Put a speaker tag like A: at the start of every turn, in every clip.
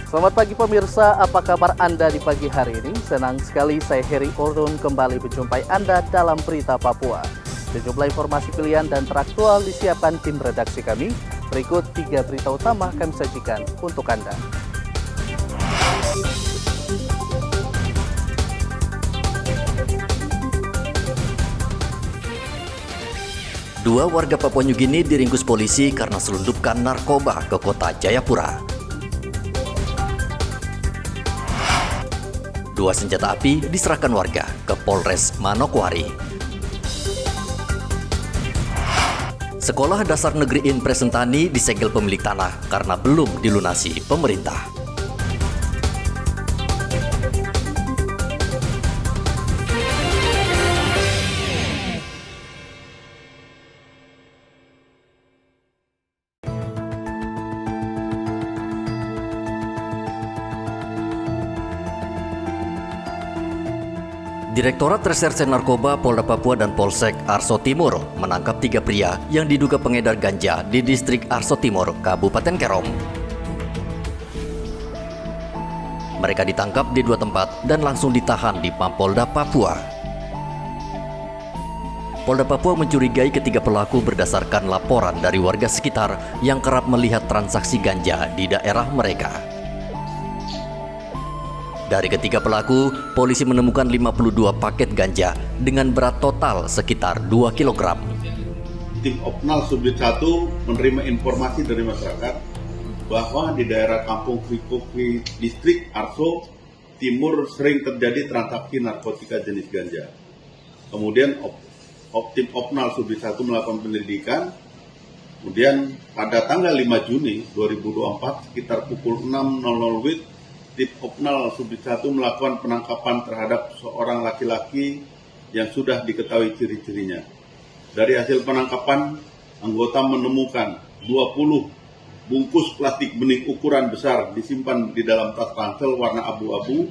A: Selamat pagi pemirsa, apa kabar Anda di pagi hari ini? Senang sekali saya Heri Orun kembali menjumpai Anda dalam Berita Papua. Sejumlah informasi pilihan dan teraktual disiapkan tim redaksi kami. Berikut 3 berita utama kami sajikan untuk Anda.
B: Dua warga Papua Nugini diringkus polisi karena selundupkan narkoba ke kota Jayapura. Dua senjata api diserahkan warga ke Polres Manokwari. Sekolah Dasar Negeri Impres Sentani disegel pemilik tanah karena belum dilunasi pemerintah. Direktorat Reserse Narkoba Polda Papua dan Polsek Arso Timur menangkap 3 pria yang diduga pengedar ganja di distrik Arso Timur, Kabupaten Kerom. Mereka ditangkap di 2 tempat dan langsung ditahan di Mapolda Papua. Polda Papua mencurigai ketiga pelaku berdasarkan laporan dari warga sekitar yang kerap melihat transaksi ganja di daerah mereka. Dari ketiga pelaku, polisi menemukan 52 paket ganja dengan berat total sekitar 2 kg.
C: Tim Opnal Subdit 1 menerima informasi dari masyarakat bahwa di daerah Kampung Krikoki, distrik Arso Timur sering terjadi transaksi narkotika jenis ganja. Kemudian tim Opnal Subdit 1 melakukan penyelidikan. Kemudian pada tanggal 5 Juni 2024 sekitar pukul 6.00 WIB, tim Opnal Subdit 1 melakukan penangkapan terhadap seorang laki-laki yang sudah diketahui ciri-cirinya. Dari hasil penangkapan, anggota menemukan 20 bungkus plastik bening ukuran besar disimpan di dalam tas ransel warna abu-abu.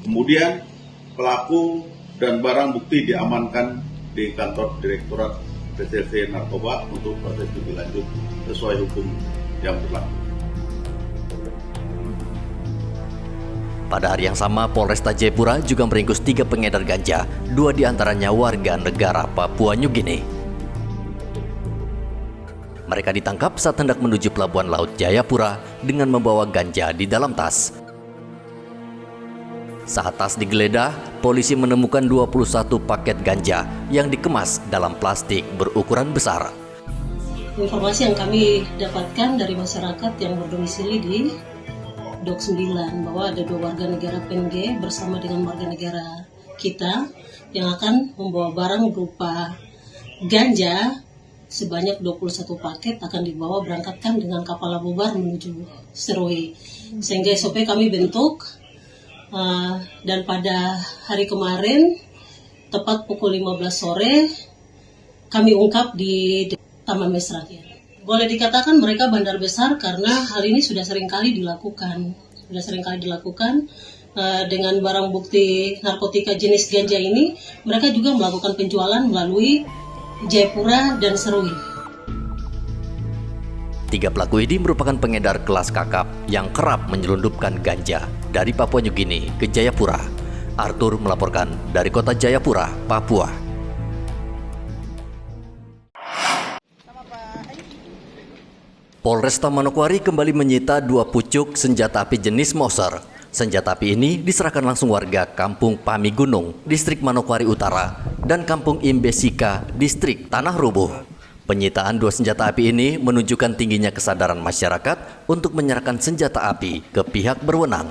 C: Kemudian pelaku dan barang bukti diamankan di kantor Direktorat Reserse Narkoba untuk proses lebih lanjut sesuai hukum yang berlaku.
B: Pada hari yang sama, Polresta Jayapura juga meringkus 3 pengedar ganja, 2 diantaranya warga negara Papua Nugini. Mereka ditangkap saat hendak menuju Pelabuhan Laut Jayapura dengan membawa ganja di dalam tas. Saat tas digeledah, polisi menemukan 21 paket ganja yang dikemas dalam plastik berukuran besar.
D: Informasi yang kami dapatkan dari masyarakat yang berdomisili di Dok 9 bahwa ada 2 warga negara PNG bersama dengan warga negara kita yang akan membawa barang berupa ganja sebanyak 21 paket akan dibawa berangkatkan dengan kapal Labobar menuju Serowe. Sehingga SOP kami bentuk dan pada hari kemarin tepat pukul 15 sore kami ungkap di Taman Mesrakyat. Boleh dikatakan mereka bandar besar karena hal ini sudah seringkali dilakukan. Dengan barang bukti narkotika jenis ganja ini, mereka juga melakukan penjualan melalui Jayapura dan Serowe.
B: 3 pelaku ini merupakan pengedar kelas kakap yang kerap menyelundupkan ganja dari Papua Nugini ke Jayapura. Arthur melaporkan dari kota Jayapura, Papua. Polresta Manokwari kembali menyita 2 pucuk senjata api jenis Moser. Senjata api ini diserahkan langsung warga Kampung Pami Gunung, distrik Manokwari Utara, dan Kampung Imbesika, distrik Tanah Rubuh. Penyitaan 2 senjata api ini menunjukkan tingginya kesadaran masyarakat untuk menyerahkan senjata api ke pihak berwenang.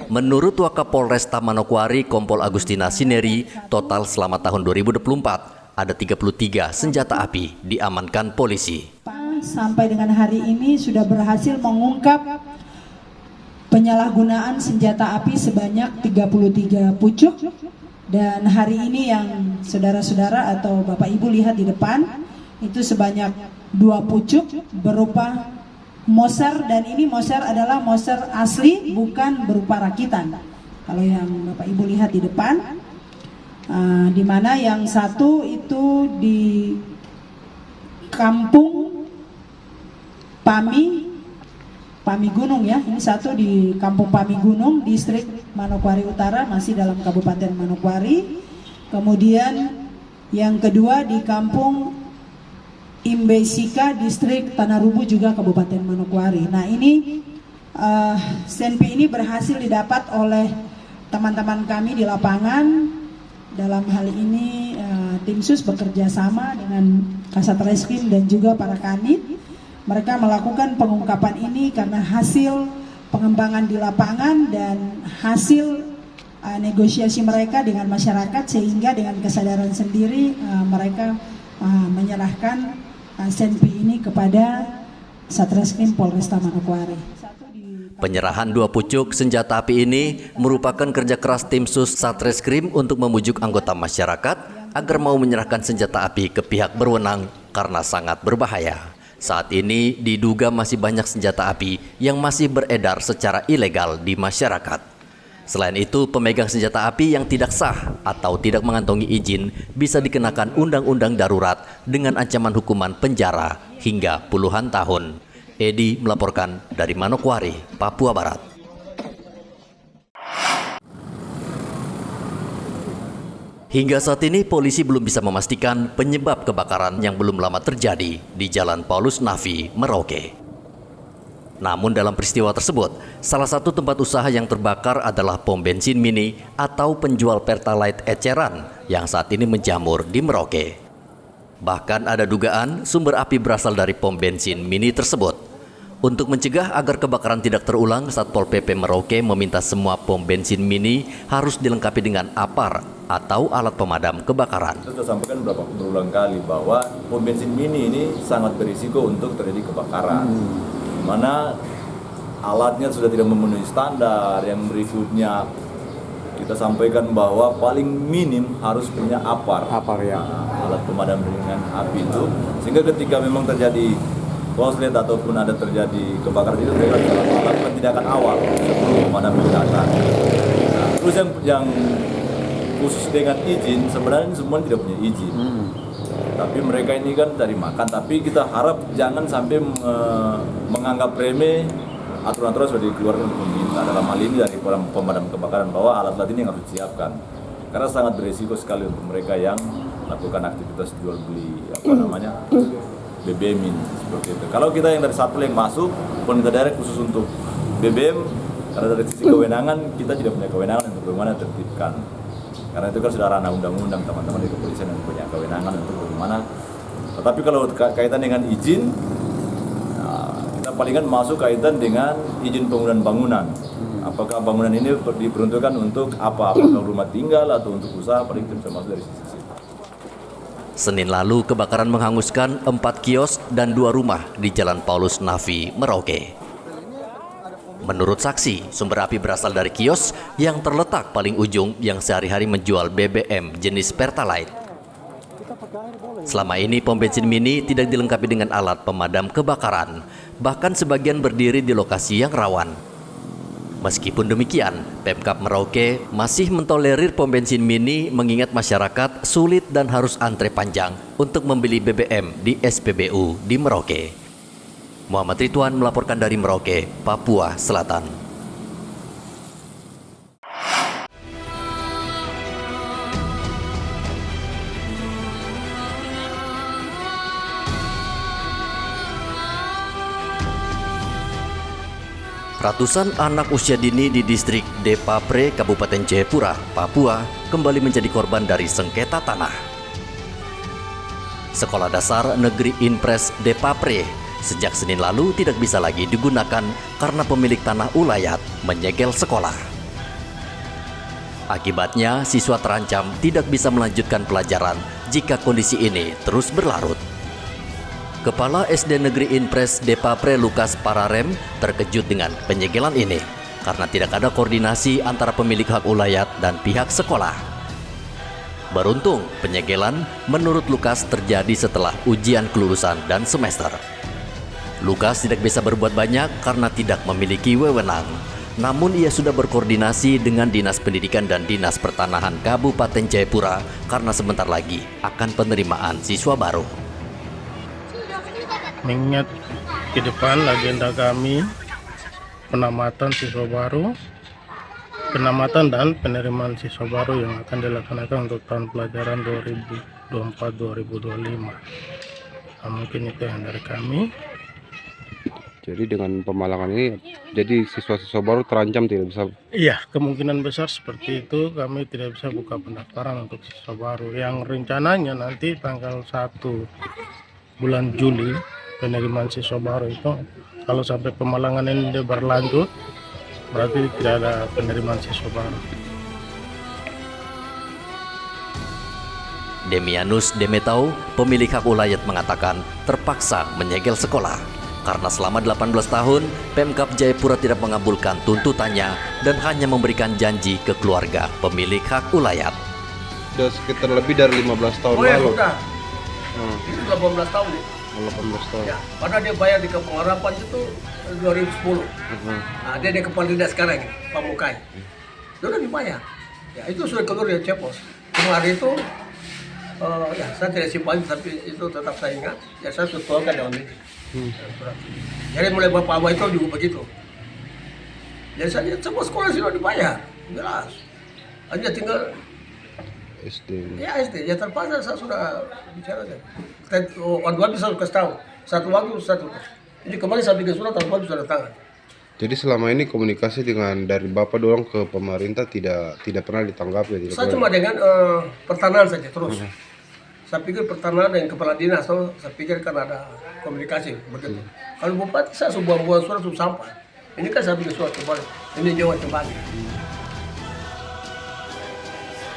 B: Menurut Wakapolresta Manokwari Kompol Agustina Sineri, total selama tahun 2024 ada 33 senjata api diamankan polisi.
E: Sampai dengan hari ini sudah berhasil mengungkap penyalahgunaan senjata api sebanyak 33 pucuk, dan hari ini yang saudara-saudara atau Bapak Ibu lihat di depan itu sebanyak 2 pucuk berupa Moser, dan ini Moser adalah Moser asli bukan berupa rakitan. Kalau yang Bapak Ibu lihat di depan, di mana yang satu itu di Kampung Pami Pamigunung ya. Ini satu di Kampung Pamigunung, distrik Manokwari Utara, masih dalam Kabupaten Manokwari. Kemudian yang kedua di Kampung Imbesika, distrik Tanah Rubu, juga Kabupaten Manokwari. Nah ini senpi ini berhasil didapat oleh teman-teman kami di lapangan. Dalam hal ini tim sus bekerja sama dengan Kasat Reskrim dan juga para kanit. Mereka melakukan pengungkapan ini karena hasil pengembangan di lapangan dan hasil negosiasi mereka dengan masyarakat, sehingga dengan kesadaran sendiri mereka menyerahkan senpi ini kepada Satreskrim Polresta Manokwari.
B: Penyerahan 2 pucuk senjata api ini merupakan kerja keras tim sus Satreskrim untuk memujuk anggota masyarakat agar mau menyerahkan senjata api ke pihak berwenang karena sangat berbahaya. Saat ini diduga masih banyak senjata api yang masih beredar secara ilegal di masyarakat. Selain itu, pemegang senjata api yang tidak sah atau tidak mengantongi izin bisa dikenakan undang-undang darurat dengan ancaman hukuman penjara hingga puluhan tahun. Edi melaporkan dari Manokwari, Papua Barat. Hingga saat ini polisi belum bisa memastikan penyebab kebakaran yang belum lama terjadi di Jalan Paulus Nafi, Merauke. Namun dalam peristiwa tersebut, salah satu tempat usaha yang terbakar adalah pom bensin mini atau penjual Pertalite eceran yang saat ini menjamur di Merauke. Bahkan ada dugaan sumber api berasal dari pom bensin mini tersebut. Untuk mencegah agar kebakaran tidak terulang, Satpol PP Merauke meminta semua pom bensin mini harus dilengkapi dengan APAR atau alat pemadam kebakaran.
F: Kita sudah sampaikan berulang kali bahwa pom bensin mini ini sangat berisiko untuk terjadi kebakaran. Di mana alatnya sudah tidak memenuhi standar. Yang berikutnya kita sampaikan bahwa paling minim harus punya APAR ya. Alat pemadam dengan api itu, sehingga ketika memang terjadi konslet ataupun ada terjadi kebakaran itu mereka bisa melakukan tindakan awal sebelum pemadam datang. Nah, terus yang khusus dengan izin, sebenarnya semua tidak punya izin. Tapi mereka ini kan cari makan, tapi kita harap jangan sampai menganggap remeh aturan-aturan sudah dikeluarkan oleh pemerintah. Dalam hal ini dari pemadam kebakaran bahwa alat-alat ini yang harus disiapkan. Karena sangat berisiko sekali untuk mereka yang melakukan aktivitas jual beli BBM ini seperti itu. Kalau kita yang dari Satpol yang masuk, pemerintah daerah khusus untuk BBM, karena dari sisi kewenangan kita tidak punya kewenangan untuk bagaimana tertibkan. Karena itu kan sudah ranah undang-undang, teman-teman di kepolisian yang punya kewenangan untuk bagaimana. Tetapi kalau kaitan dengan izin, kita palingan masuk kaitan dengan izin penggunaan bangunan. Apakah bangunan ini diperuntukkan untuk apa? Apakah rumah tinggal atau untuk usaha? Paling bisa masuk dari sisi.
B: Senin lalu, kebakaran menghanguskan 4 kios dan 2 rumah di Jalan Paulus Nafi, Merauke. Menurut saksi, sumber api berasal dari kios yang terletak paling ujung yang sehari-hari menjual BBM jenis Pertalite. Selama ini, pom bensin mini tidak dilengkapi dengan alat pemadam kebakaran, bahkan sebagian berdiri di lokasi yang rawan. Meskipun demikian, Pemkab Merauke masih mentolerir pom bensin mini mengingat masyarakat sulit dan harus antre panjang untuk membeli BBM di SPBU di Merauke. Muhammad Ridwan melaporkan dari Merauke, Papua Selatan. Ratusan anak usia dini di distrik Depapre, Kabupaten Jayapura, Papua, kembali menjadi korban dari sengketa tanah. Sekolah Dasar Negeri Impres Depapre sejak Senin lalu tidak bisa lagi digunakan karena pemilik tanah ulayat menyegel sekolah. Akibatnya, siswa terancam tidak bisa melanjutkan pelajaran jika kondisi ini terus berlarut. Kepala SD Negeri Impres Depapre Lukas Pararem terkejut dengan penyegelan ini karena tidak ada koordinasi antara pemilik hak ulayat dan pihak sekolah. Beruntung, penyegelan menurut Lukas terjadi setelah ujian kelulusan dan semester. Lukas tidak bisa berbuat banyak karena tidak memiliki wewenang. Namun ia sudah berkoordinasi dengan Dinas Pendidikan dan Dinas Pertanahan Kabupaten Jayapura karena sebentar lagi akan penerimaan siswa baru.
G: Mengingat ke depan agenda kami penamatan siswa baru, penamatan dan penerimaan siswa baru yang akan dilaksanakan untuk tahun pelajaran 2024-2025. Nah, mungkin itu yang dari kami.
H: Jadi dengan pemalangan ini, jadi siswa-siswa baru terancam tidak bisa.
G: Iya, kemungkinan besar seperti itu. Kami tidak bisa buka pendaftaran untuk siswa baru. Yang rencananya nanti tanggal 1 bulan Juli penerimaan siswa baru itu, kalau sampai pemalangan ini berlanjut, berarti tidak ada penerimaan siswa baru.
B: Demianus Demetau, pemilik hak ulayat mengatakan terpaksa menyegel sekolah karena selama 18 tahun Pemkab Jayapura tidak mengabulkan tuntutannya dan hanya memberikan janji ke keluarga pemilik hak ulayat.
H: Sudah sekitar lebih dari 15 tahun lalu.
I: Sudah. Itu 18 tahun nih.
H: 18 tahun.
I: Ya, padahal dia bayar di Kampung Harapan itu 2010. Nah, dia kepala dinas sekarang, Pak Mukai. Sudah dibayar. Ya, itu sudah keluar dari Cepos. Kemarin itu ya saya tidak simpan, tapi itu tetap saya ingat. Ya saya sudah tuangkan dalam ini. Jadi mulai Bapak Abah itu juga begitu. Jadi saya lihat semua sekolah sudah dibayar, jelas. Hanya tinggal
H: SD.
I: ya SD. Ya terpaksa saya sudah bicara. Waktu bisa kasih tahu. Satu waktu satu. Jadi kemarin saya bikin surat, waktu sudah datang.
H: Jadi selama ini komunikasi dengan dari Bapak dorong ke pemerintah tidak pernah ditanggapi.
I: Saya cuma dengan pertanahan saja terus. Saya pikir pertanahan dengan kepala dinas, saya pikir kan ada komunikasi begitu. Kalau bupati saya sudah buat surat sampah. Ini kan saya bikin surat kembali. Ini jawab kembali.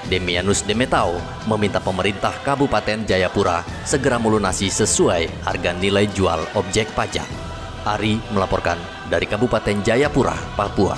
B: Demianus Demetau meminta pemerintah Kabupaten Jayapura segera melunasi sesuai harga nilai jual objek pajak. Ari melaporkan dari Kabupaten Jayapura, Papua.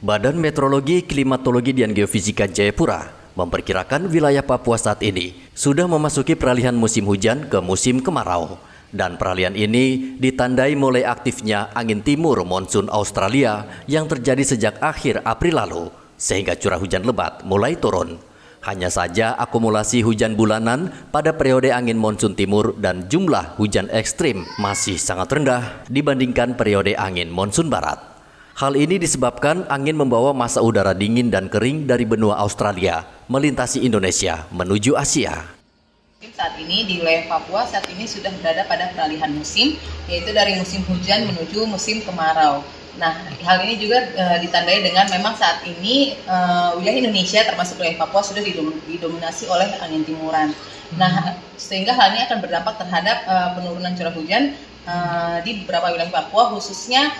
B: Badan Meteorologi, Klimatologi, dan Geofisika Jayapura memperkirakan wilayah Papua saat ini sudah memasuki peralihan musim hujan ke musim kemarau. Dan peralihan ini ditandai mulai aktifnya angin timur monsun Australia yang terjadi sejak akhir April lalu, sehingga curah hujan lebat mulai turun. Hanya saja akumulasi hujan bulanan pada periode angin monsun timur dan jumlah hujan ekstrim masih sangat rendah dibandingkan periode angin monsun barat. Hal ini disebabkan angin membawa massa udara dingin dan kering dari benua Australia melintasi Indonesia menuju Asia.
J: Saat ini di wilayah Papua saat ini sudah berada pada peralihan musim, yaitu dari musim hujan menuju musim kemarau. Nah, hal ini juga ditandai dengan memang saat ini wilayah Indonesia termasuk wilayah Papua sudah didominasi oleh angin timuran. Nah, sehingga hal ini akan berdampak terhadap penurunan curah hujan di beberapa wilayah Papua, khususnya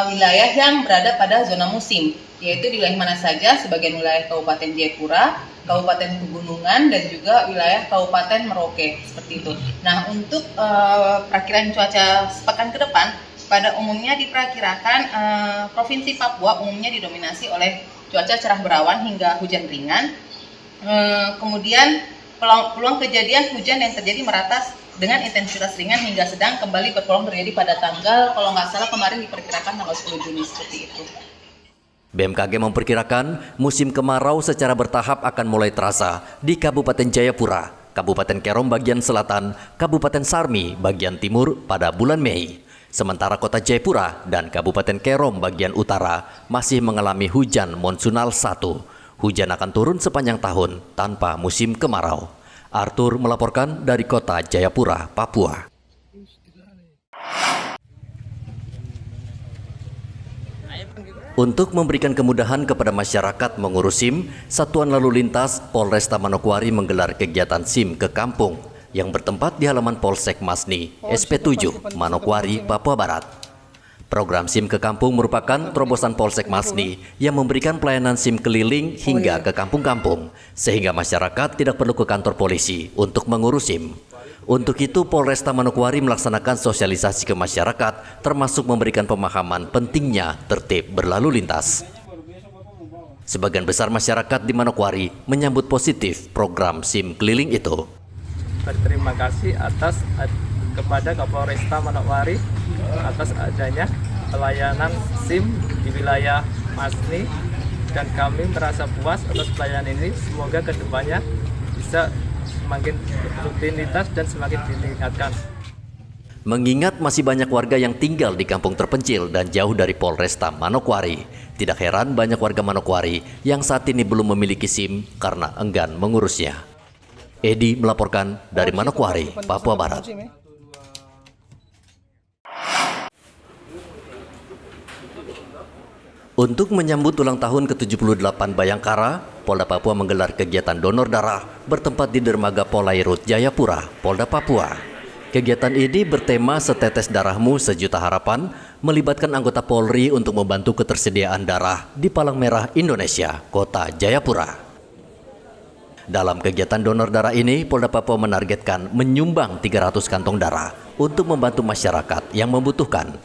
J: wilayah yang berada pada zona musim, yaitu di wilayah mana saja, sebagian wilayah Kabupaten Jayapura, Kabupaten Pegunungan, dan juga wilayah Kabupaten Merauke, seperti itu. Nah, untuk perakiraan cuaca sepekan ke depan, pada umumnya diperkirakan Provinsi Papua umumnya didominasi oleh cuaca cerah berawan hingga hujan ringan. Kemudian peluang kejadian hujan yang terjadi merata dengan intensitas ringan hingga sedang kembali berpeluang terjadi pada tanggal, kalau nggak salah kemarin diperkirakan tanggal 10 Juni, seperti itu.
B: BMKG memperkirakan musim kemarau secara bertahap akan mulai terasa di Kabupaten Jayapura, Kabupaten Kerom bagian selatan, Kabupaten Sarmi bagian timur pada bulan Mei. Sementara Kota Jayapura dan Kabupaten Kerom bagian utara masih mengalami hujan monsunal 1. Hujan akan turun sepanjang tahun tanpa musim kemarau. Arthur melaporkan dari Kota Jayapura, Papua. Untuk memberikan kemudahan kepada masyarakat mengurus SIM, Satuan Lalu Lintas Polresta Manokwari menggelar kegiatan SIM ke kampung yang bertempat di halaman Polsek Masni, SP7, Manokwari, Papua Barat. Program SIM ke kampung merupakan terobosan Polsek Masni yang memberikan pelayanan SIM keliling hingga ke kampung-kampung, sehingga masyarakat tidak perlu ke kantor polisi untuk mengurus SIM. Untuk itu, Polresta Manokwari melaksanakan sosialisasi ke masyarakat, termasuk memberikan pemahaman pentingnya tertib berlalu lintas. Sebagian besar masyarakat di Manokwari menyambut positif program SIM keliling itu.
K: Berterima kasih kepada Kapolresta Manokwari atas adanya pelayanan SIM di wilayah Masni, dan kami merasa puas atas pelayanan ini. Semoga kedepannya bisa semakin rutinitas dan semakin ditingkatkan.
B: Mengingat masih banyak warga yang tinggal di kampung terpencil dan jauh dari Polresta Manokwari, tidak heran banyak warga Manokwari yang saat ini belum memiliki SIM karena enggan mengurusnya. Edi melaporkan dari Manokwari, Papua Barat. Untuk menyambut ulang tahun ke-78 Bayangkara, Polda Papua menggelar kegiatan donor darah bertempat di Dermaga Polairut, Jayapura, Polda Papua. Kegiatan ini bertema Setetes Darahmu Sejuta Harapan, melibatkan anggota Polri untuk membantu ketersediaan darah di Palang Merah Indonesia, Kota Jayapura. Dalam kegiatan donor darah ini, Polda Papua menargetkan menyumbang 300 kantong darah untuk membantu masyarakat yang membutuhkan.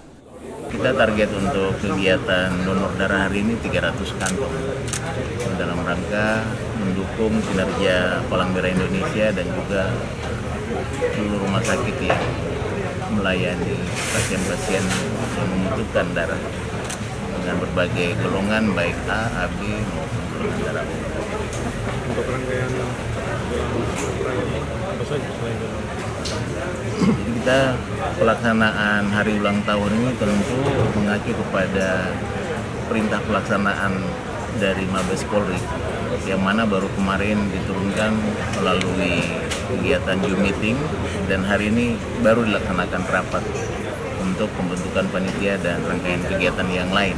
L: Kita target untuk kegiatan donor darah hari ini 300 kantong dalam rangka mendukung kinerja Palang Merah Indonesia dan juga seluruh rumah sakit yang melayani pasien-pasien yang membutuhkan darah dengan berbagai golongan baik A, AB maupun golongan darah O.
G: Untuk rangkaian apa saja selain itu?
L: Jadi kita pelaksanaan hari ulang tahun ini tentu mengacu kepada perintah pelaksanaan dari Mabes Polri yang mana baru kemarin diturunkan melalui kegiatan Zoom meeting dan hari ini baru dilaksanakan rapat untuk pembentukan panitia dan rangkaian kegiatan yang lain.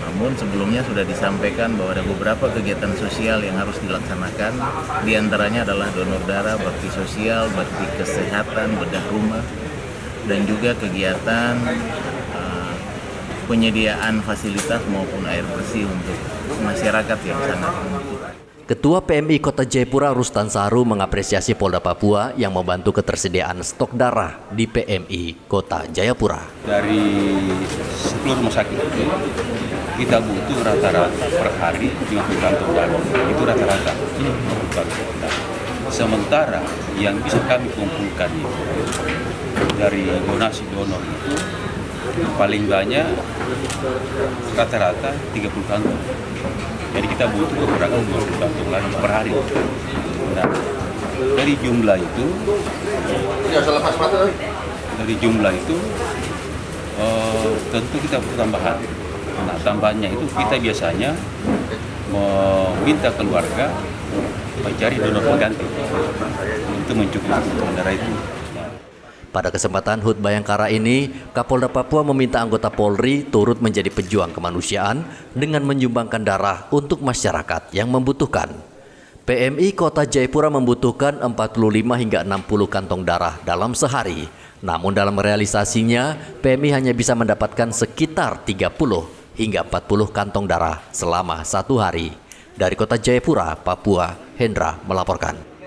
L: Namun sebelumnya sudah disampaikan bahwa ada beberapa kegiatan sosial yang harus dilaksanakan, diantaranya adalah donor darah, bakti sosial, bakti kesehatan, bedah rumah, dan juga kegiatan penyediaan fasilitas maupun air bersih untuk masyarakat yang sangat membutuhkan.
B: Ketua PMI Kota Jayapura Rustan Saru mengapresiasi Polda Papua yang membantu ketersediaan stok darah di PMI Kota Jayapura.
M: Dari 10 rumah sakit itu, kita butuh rata-rata per hari 50 kantong darah. Itu rata-rata. Sementara yang bisa kami kumpulkan itu dari donasi donor itu paling banyak rata-rata 30 kantong. Jadi kita butuh kekurangan 20 kantong lagi per hari. Nah, dari jumlah itu tentu kita butuh tambahan. Nah, tambahannya itu kita biasanya meminta keluarga mencari donor pengganti untuk mencukupi darah itu.
B: Pada kesempatan HUT Bayangkara ini, Kapolda Papua meminta anggota Polri turut menjadi pejuang kemanusiaan dengan menyumbangkan darah untuk masyarakat yang membutuhkan. PMI Kota Jayapura membutuhkan 45 hingga 60 kantong darah dalam sehari. Namun dalam realisasinya, PMI hanya bisa mendapatkan sekitar 30 hingga 40 kantong darah selama 1 hari. Dari Kota Jayapura, Papua, Hendra melaporkan.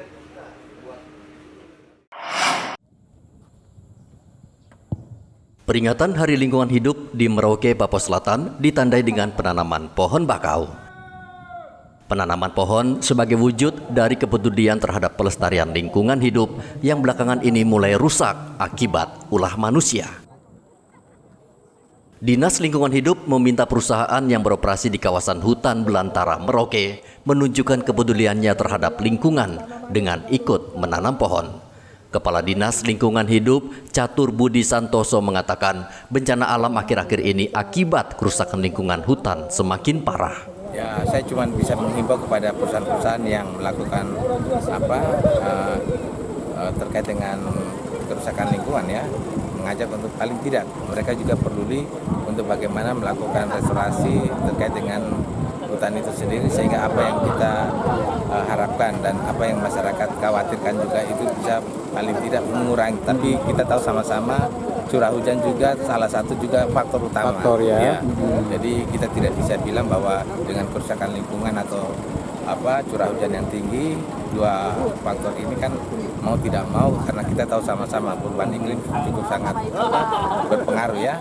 B: Peringatan Hari Lingkungan Hidup di Merauke, Papua Selatan ditandai dengan penanaman pohon bakau. Penanaman pohon sebagai wujud dari kepedulian terhadap pelestarian lingkungan hidup yang belakangan ini mulai rusak akibat ulah manusia. Dinas Lingkungan Hidup meminta perusahaan yang beroperasi di kawasan hutan belantara Merauke menunjukkan kepeduliannya terhadap lingkungan dengan ikut menanam pohon. Kepala Dinas Lingkungan Hidup Catur Budi Santoso mengatakan bencana alam akhir-akhir ini akibat kerusakan lingkungan hutan semakin parah.
N: Ya, saya cuma bisa menghimbau kepada perusahaan-perusahaan yang melakukan terkait dengan kerusakan lingkungan ya, mengajak untuk paling tidak mereka juga peduli untuk bagaimana melakukan restorasi terkait dengan hutan itu sendiri sehingga apa yang kita harapkan dan apa yang masyarakat khawatirkan juga itu bisa paling tidak mengurangi. Tapi kita tahu sama-sama curah hujan juga salah satu juga faktor utama. Ya. Jadi kita tidak bisa bilang bahwa dengan kerusakan lingkungan atau curah hujan yang tinggi, dua faktor ini kan mau tidak mau karena kita tahu sama-sama perubahan iklim cukup sangat berpengaruh ya.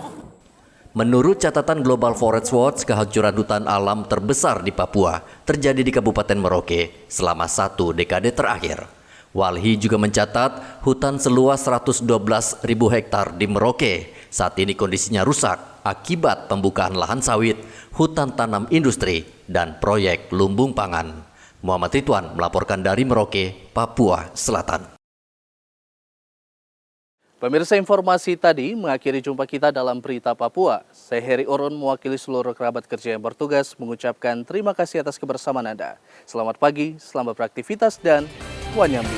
B: Menurut catatan Global Forest Watch, kehancuran hutan alam terbesar di Papua terjadi di Kabupaten Merauke selama 1 dekade terakhir. Walhi juga mencatat hutan seluas 112.000 hektar di Merauke saat ini kondisinya rusak akibat pembukaan lahan sawit, hutan tanam industri, dan proyek lumbung pangan. Muhammad Ridwan melaporkan dari Merauke, Papua Selatan.
A: Pemirsa, informasi tadi mengakhiri jumpa kita dalam Berita Papua. Saya Heri Orun mewakili seluruh kerabat kerja yang bertugas mengucapkan terima kasih atas kebersamaan Anda. Selamat pagi, selamat beraktivitas, dan Wanyambi.